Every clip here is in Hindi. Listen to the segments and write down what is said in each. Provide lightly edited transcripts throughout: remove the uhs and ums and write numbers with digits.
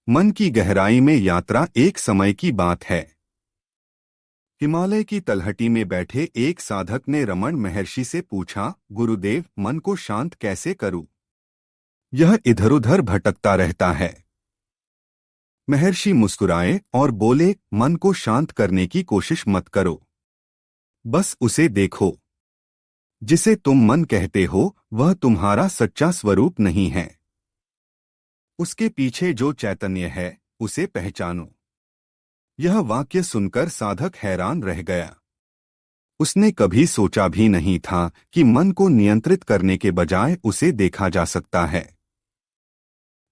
मन की गहराई में यात्रा एक समय की बात है। हिमालय की तलहटी में बैठे एक साधक ने रमण महर्षि से पूछा, गुरुदेव, मन को शांत कैसे करूं? यह इधर उधर भटकता रहता है। महर्षि मुस्कुराए और बोले, मन को शांत करने की कोशिश मत करो, बस उसे देखो। जिसे तुम मन कहते हो वह तुम्हारा सच्चा स्वरूप नहीं है। उसके पीछे जो चैतन्य है उसे पहचानो। यह वाक्य सुनकर साधक हैरान रह गया। उसने कभी सोचा भी नहीं था कि मन को नियंत्रित करने के बजाय उसे देखा जा सकता है।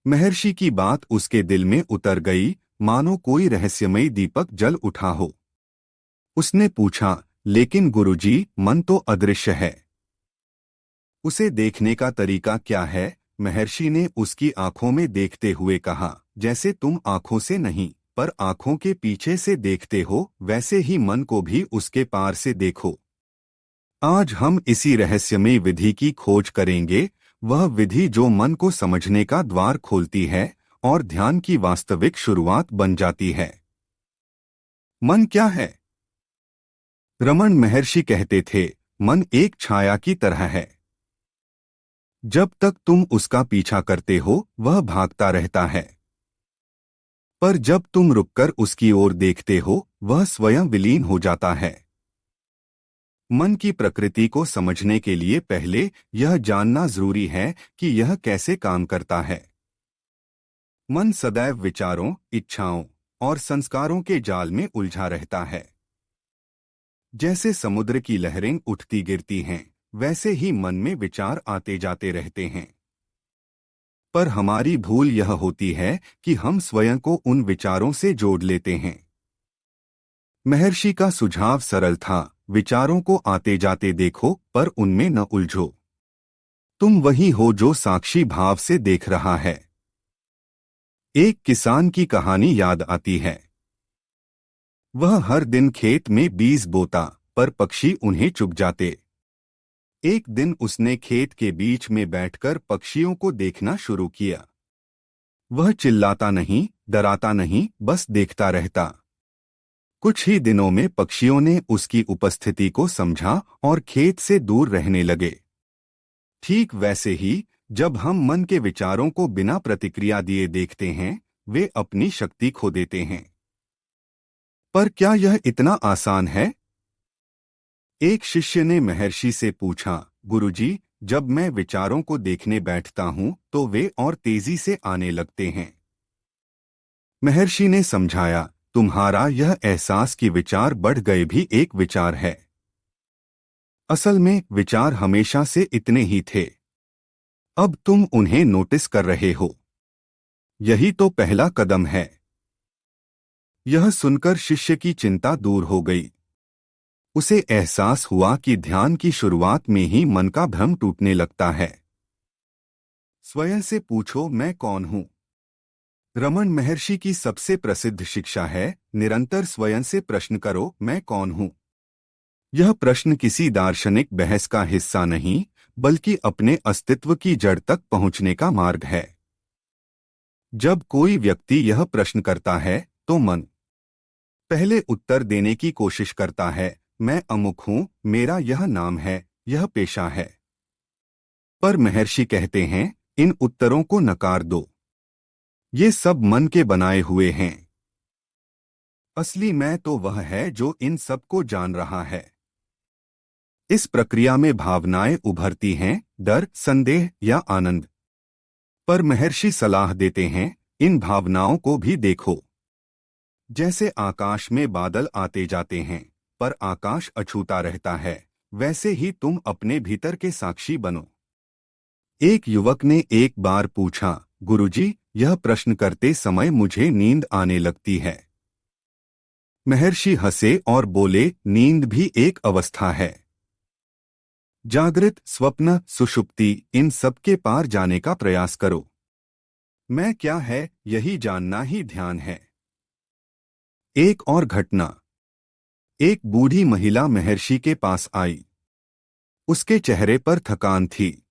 महर्षि की बात उसके दिल में उतर गई, मानो कोई रहस्यमयी दीपक जल उठा हो। उसने पूछा, लेकिन गुरुजी, मन तो अदृश्य है, उसे देखने का तरीका क्या है? महर्षि ने उसकी आंखों में देखते हुए कहा, जैसे तुम आंखों से नहीं पर आंखों के पीछे से देखते हो, वैसे ही मन को भी उसके पार से देखो। आज हम इसी रहस्यमयी विधि की खोज करेंगे, वह विधि जो मन को समझने का द्वार खोलती है और ध्यान की वास्तविक शुरुआत बन जाती है। मन क्या है? रमण महर्षि कहते थे, मन एक छाया की तरह है। जब तक तुम उसका पीछा करते हो वह भागता रहता है, पर जब तुम रुककर उसकी ओर देखते हो वह स्वयं विलीन हो जाता है। मन की प्रकृति को समझने के लिए पहले यह जानना जरूरी है कि यह कैसे काम करता है। मन सदैव विचारों, इच्छाओं और संस्कारों के जाल में उलझा रहता है। जैसे समुद्र की लहरें उठती गिरती हैं, वैसे ही मन में विचार आते जाते रहते हैं। पर हमारी भूल यह होती है कि हम स्वयं को उन विचारों से जोड़ लेते हैं। महर्षि का सुझाव सरल था, विचारों को आते जाते देखो पर उनमें न उलझो। तुम वही हो जो साक्षी भाव से देख रहा है। एक किसान की कहानी याद आती है। वह हर दिन खेत में बीज बोता, पर पक्षी उन्हें चुग जाते। एक दिन उसने खेत के बीच में बैठकर पक्षियों को देखना शुरू किया। वह चिल्लाता नहीं, डराता नहीं, बस देखता रहता। कुछ ही दिनों में पक्षियों ने उसकी उपस्थिति को समझा और खेत से दूर रहने लगे। ठीक वैसे ही जब हम मन के विचारों को बिना प्रतिक्रिया दिए देखते हैं, वे अपनी शक्ति खो देते हैं। पर क्या यह इतना आसान है? एक शिष्य ने महर्षि से पूछा, गुरुजी, जब मैं विचारों को देखने बैठता हूं तो वे और तेजी से आने लगते हैं। महर्षि ने समझाया, तुम्हारा यह एहसास कि विचार बढ़ गए भी एक विचार है। असल में विचार हमेशा से इतने ही थे, अब तुम उन्हें नोटिस कर रहे हो। यही तो पहला कदम है। यह सुनकर शिष्य की चिंता दूर हो गई। उसे एहसास हुआ कि ध्यान की शुरुआत में ही मन का भ्रम टूटने लगता है। स्वयं से पूछो, मैं कौन हूं? रमण महर्षि की सबसे प्रसिद्ध शिक्षा है, निरंतर स्वयं से प्रश्न करो, मैं कौन हूं? यह प्रश्न किसी दार्शनिक बहस का हिस्सा नहीं, बल्कि अपने अस्तित्व की जड़ तक पहुंचने का मार्ग है। जब कोई व्यक्ति यह प्रश्न करता है तो मन पहले उत्तर देने की कोशिश करता है, मैं अमुक हूं, मेरा यह नाम है, यह पेशा है। पर महर्षि कहते हैं, इन उत्तरों को नकार दो। ये सब मन के बनाए हुए हैं। असली मैं तो वह है जो इन सब को जान रहा है। इस प्रक्रिया में भावनाएं उभरती हैं, डर, संदेह या आनंद। पर महर्षि सलाह देते हैं, इन भावनाओं को भी देखो। जैसे आकाश में बादल आते जाते हैं, पर आकाश अछूता रहता है, वैसे ही तुम अपने भीतर के साक्षी बनो। एक युवक ने एक बार पूछा, गुरुजी, यह प्रश्न करते समय मुझे नींद आने लगती है। महर्षि हंसे और बोले, नींद भी एक अवस्था है। जागृत, स्वप्न, सुषुप्ति, इन सब के पार जाने का प्रयास करो। मैं क्या है, यही जानना ही ध्यान है। एक और घटना। एक बूढ़ी महिला महर्षि के पास आई। उसके चेहरे पर थकान थी।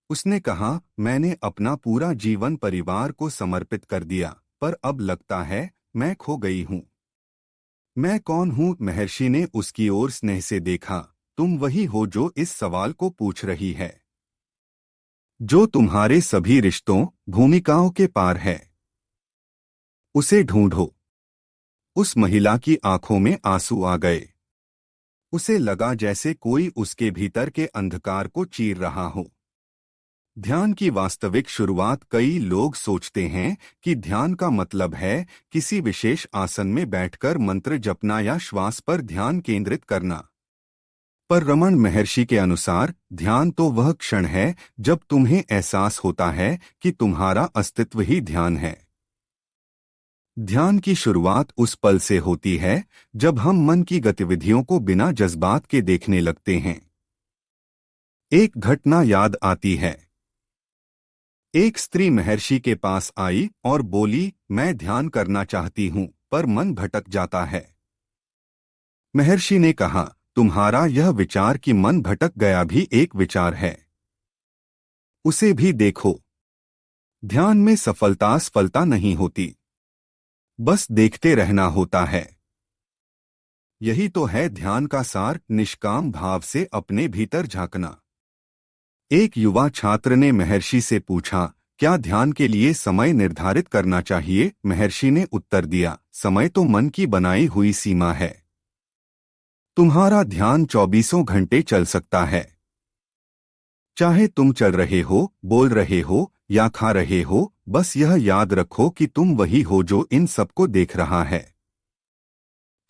उसने कहा, मैंने अपना पूरा जीवन परिवार को समर्पित कर दिया, पर अब लगता है मैं खो गई हूँ। मैं कौन हूँ? महर्षि ने उसकी ओर स्नेह से देखा। तुम वही हो जो इस सवाल को पूछ रही है, जो तुम्हारे सभी रिश्तों, भूमिकाओं के पार है। उसे ढूंढो। उस महिला की आंखों में आंसू आ गए। उसे लगा जैसे कोई उसके भीतर के अंधकार को चीर रहा हो। ध्यान की वास्तविक शुरुआत, कई लोग सोचते हैं कि ध्यान का मतलब है किसी विशेष आसन में बैठकर मंत्र जपना या श्वास पर ध्यान केंद्रित करना। पर रमण महर्षि के अनुसार ध्यान तो वह क्षण है जब तुम्हें एहसास होता है कि तुम्हारा अस्तित्व ही ध्यान है। ध्यान की शुरुआत उस पल से होती है जब हम मन की गतिविधियों को बिना जज्बात के देखने लगते हैं। एक घटना याद आती है। एक स्त्री महर्षि के पास आई और बोली, मैं ध्यान करना चाहती हूँ पर मन भटक जाता है। महर्षि ने कहा, तुम्हारा यह विचार कि मन भटक गया भी एक विचार है। उसे भी देखो। ध्यान में सफलता नहीं होती, बस देखते रहना होता है। यही तो है ध्यान का सार, निष्काम भाव से अपने भीतर झांकना। एक युवा छात्र ने महर्षि से पूछा, क्या ध्यान के लिए समय निर्धारित करना चाहिए? महर्षि ने उत्तर दिया, समय तो मन की बनाई हुई सीमा है। तुम्हारा ध्यान 24 घंटे चल सकता है। चाहे तुम चल रहे हो, बोल रहे हो या खा रहे हो, बस यह याद रखो कि तुम वही हो जो इन सबको देख रहा है।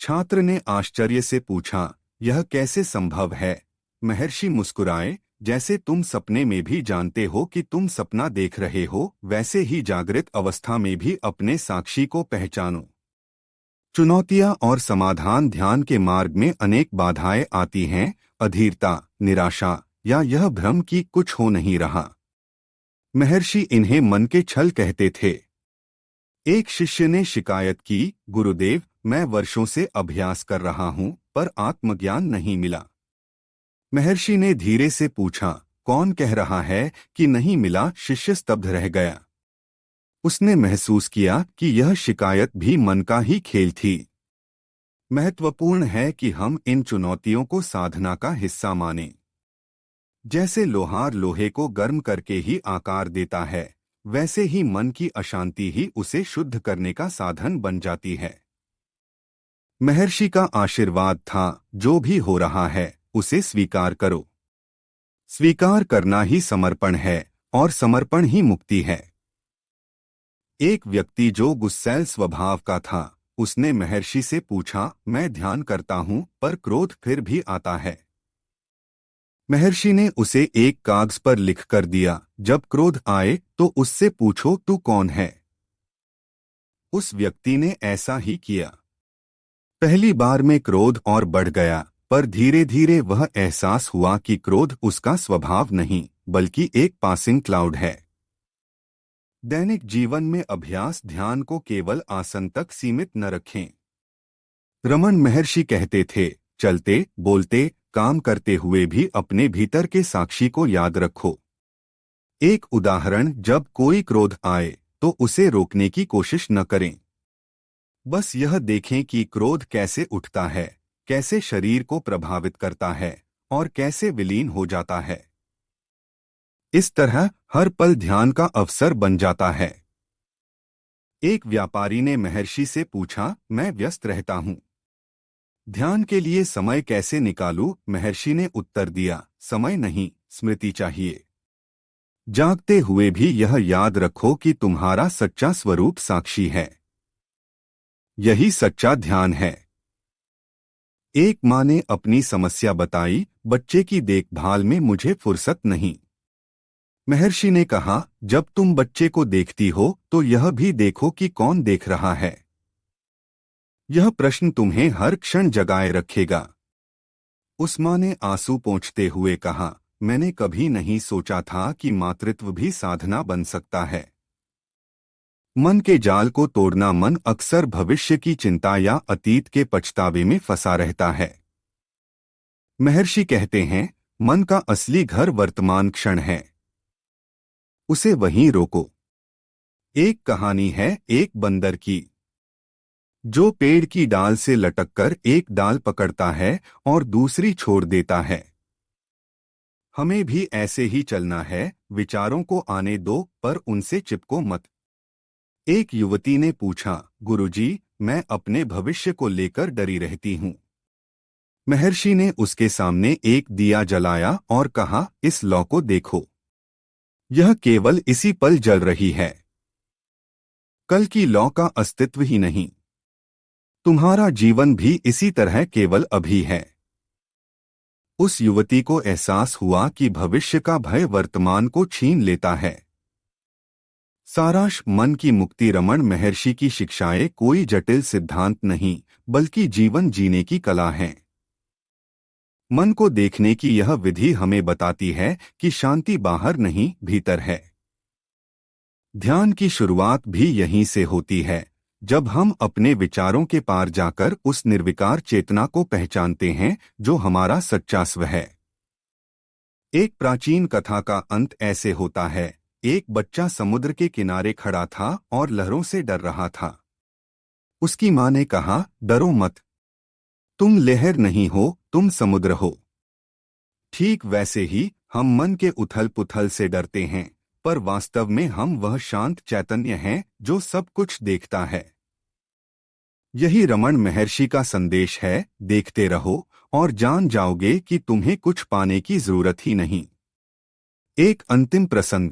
छात्र ने आश्चर्य से पूछा, यह कैसे संभव है? महर्षि मुस्कुराए, जैसे तुम सपने में भी जानते हो कि तुम सपना देख रहे हो, वैसे ही जागृत अवस्था में भी अपने साक्षी को पहचानो। चुनौतियां और समाधान, ध्यान के मार्ग में अनेक बाधाएं आती हैं, अधीरता, निराशा या यह भ्रम कि कुछ हो नहीं रहा। महर्षि इन्हें मन के छल कहते थे। एक शिष्य ने शिकायत की, गुरुदेव, मैं वर्षों से अभ्यास कर रहा हूं पर आत्मज्ञान नहीं मिला। महर्षि ने धीरे से पूछा, कौन कह रहा है कि नहीं मिला? शिष्य स्तब्ध रह गया। उसने महसूस किया कि यह शिकायत भी मन का ही खेल थी। महत्वपूर्ण है कि हम इन चुनौतियों को साधना का हिस्सा मानें। जैसे लोहार लोहे को गर्म करके ही आकार देता है, वैसे ही मन की अशांति ही उसे शुद्ध करने का साधन बन जाती है। महर्षि का आशीर्वाद था, जो भी हो रहा है उसे स्वीकार करो। स्वीकार करना ही समर्पण है और समर्पण ही मुक्ति है। एक व्यक्ति जो गुस्सैल स्वभाव का था, उसने महर्षि से पूछा, मैं ध्यान करता हूँ पर क्रोध फिर भी आता है। महर्षि ने उसे एक कागज पर लिख कर दिया, जब क्रोध आए तो उससे पूछो तू कौन है। उस व्यक्ति ने ऐसा ही किया। पहली बार में क्रोध और बढ़ गया, पर धीरे धीरे वह एहसास हुआ कि क्रोध उसका स्वभाव नहीं बल्कि एक पासिंग क्लाउड है। दैनिक जीवन में अभ्यास, ध्यान को केवल आसन तक सीमित न रखें। रमन महर्षि कहते थे, चलते, बोलते, काम करते हुए भी अपने भीतर के साक्षी को याद रखो। एक उदाहरण, जब कोई क्रोध आए तो उसे रोकने की कोशिश न करें। बस यह देखें कि क्रोध कैसे उठता है, कैसे शरीर को प्रभावित करता है और कैसे विलीन हो जाता है। इस तरह हर पल ध्यान का अवसर बन जाता है। एक व्यापारी ने महर्षि से पूछा, मैं व्यस्त रहता हूँ, ध्यान के लिए समय कैसे निकालूं? महर्षि ने उत्तर दिया, समय नहीं, स्मृति चाहिए। जागते हुए भी यह याद रखो कि तुम्हारा सच्चा स्वरूप साक्षी है। यही सच्चा ध्यान है। एक माँ ने अपनी समस्या बताई, बच्चे की देखभाल में मुझे फुर्सत नहीं। महर्षि ने कहा, जब तुम बच्चे को देखती हो तो यह भी देखो कि कौन देख रहा है। यह प्रश्न तुम्हें हर क्षण जगाए रखेगा। उस माँ ने आंसू पोंछते हुए कहा, मैंने कभी नहीं सोचा था कि मातृत्व भी साधना बन सकता है। मन के जाल को तोड़ना, मन अक्सर भविष्य की चिंता या अतीत के पछतावे में फंसा रहता है। महर्षि कहते हैं, मन का असली घर वर्तमान क्षण है। उसे वहीं रोको। एक कहानी है एक बंदर की, जो पेड़ की डाल से लटककर एक डाल पकड़ता है और दूसरी छोड़ देता है। हमें भी ऐसे ही चलना है, विचारों को आने दो पर उनसे चिपको मत। एक युवती ने पूछा, गुरुजी, मैं अपने भविष्य को लेकर डरी रहती हूँ। महर्षि ने उसके सामने एक दिया जलाया और कहा, इस लौ को देखो, यह केवल इसी पल जल रही है। कल की लौ का अस्तित्व ही नहीं। तुम्हारा जीवन भी इसी तरह केवल अभी है। उस युवती को एहसास हुआ कि भविष्य का भय वर्तमान को छीन लेता है। सारांश, मन की मुक्ति। रमण महर्षि की शिक्षाएं कोई जटिल सिद्धांत नहीं, बल्कि जीवन जीने की कला हैं। मन को देखने की यह विधि हमें बताती है कि शांति बाहर नहीं, भीतर है। ध्यान की शुरुआत भी यहीं से होती है, जब हम अपने विचारों के पार जाकर उस निर्विकार चेतना को पहचानते हैं जो हमारा सच्चा स्व है। एक प्राचीन कथा का अंत ऐसे होता है। एक बच्चा समुद्र के किनारे खड़ा था और लहरों से डर रहा था। उसकी माँ ने कहा, डरो मत, तुम लहर नहीं हो, तुम समुद्र हो। ठीक वैसे ही हम मन के उथल पुथल से डरते हैं, पर वास्तव में हम वह शांत चैतन्य हैं जो सब कुछ देखता है। यही रमण महर्षि का संदेश है, देखते रहो और जान जाओगे कि तुम्हें कुछ पाने की जरूरत ही नहीं। एक अंतिम प्रसंग।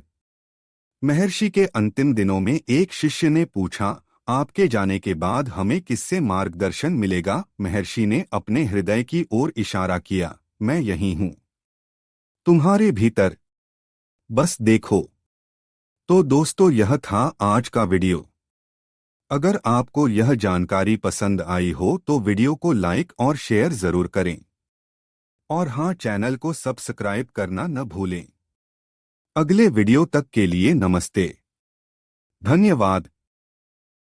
महर्षि के अंतिम दिनों में एक शिष्य ने पूछा, आपके जाने के बाद हमें किससे मार्गदर्शन मिलेगा? महर्षि ने अपने हृदय की ओर इशारा किया, मैं यही हूँ, तुम्हारे भीतर, बस देखो। तो दोस्तों, यह था आज का वीडियो। अगर आपको यह जानकारी पसंद आई हो तो वीडियो को लाइक और शेयर जरूर करें। और हाँ, चैनल को सब्सक्राइब करना न भूलें। अगले वीडियो तक के लिए नमस्ते, धन्यवाद।